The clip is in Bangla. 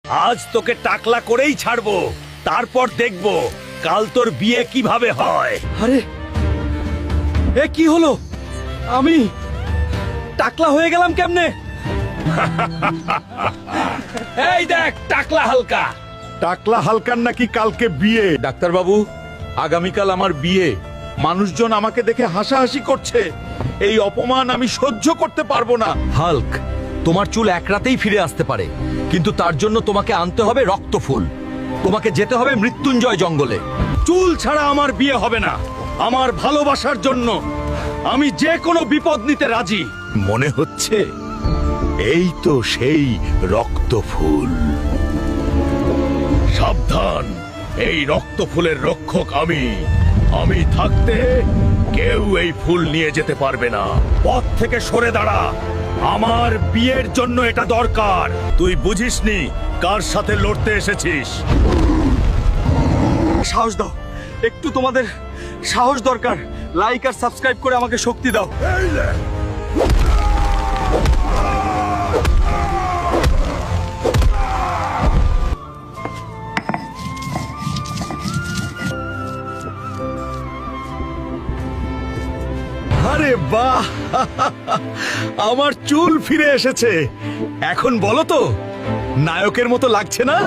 আজ তোকে টাকলা করেই ছাড়বো, তারপর দেখবো কাল তোর বিয়ে কিভাবে হয়। আরে এ কি হলো? আমি টাকলা হয়ে গেলাম কেমনে? এই দেখ টাকলা হালকা। টাকলা হালকার নাকি কালকে বিয়ে? ডাক্তারবাবু, আগামীকাল আমার বিয়ে। মানুষজন আমাকে দেখে হাসাহাসি করছে। এই অপমান আমি সহ্য করতে পারবো না। হাল্ক, তোমার চুল এক রাতেই ফিরে আসতে পারে, কিন্তু তার জন্য তোমাকে আনতে হবে রক্তফুল। তোমাকে যেতে হবে মৃত্যুঞ্জয় জঙ্গলে। চুল ছাড়া আমার বিয়ে হবে না। আমার ভালোবাসার জন্য আমি যে কোনো বিপদ নিতে রাজি। মনে হচ্ছে এই তো সেই রক্তফুল। সাবধান, এই রক্ত ফুলের রক্ষক আমি। আমি থাকতে কেউ এই ফুল নিয়ে যেতে পারবে না। পথ থেকে সরে দাঁড়া, আমার বিয়ের জন্য এটা দরকার। তুই বুঝিসনি কার সাথে লড়তে এসেছিস। সাহস দাও, একটু তোমাদের সাহস দরকার। লাইক আর সাবস্ক্রাইব করে আমাকে শক্তি দাও। আরে বাহ, আমার চুল ফিরে এসেছে। এখন বলো তো, নায়কের মতো লাগছে না?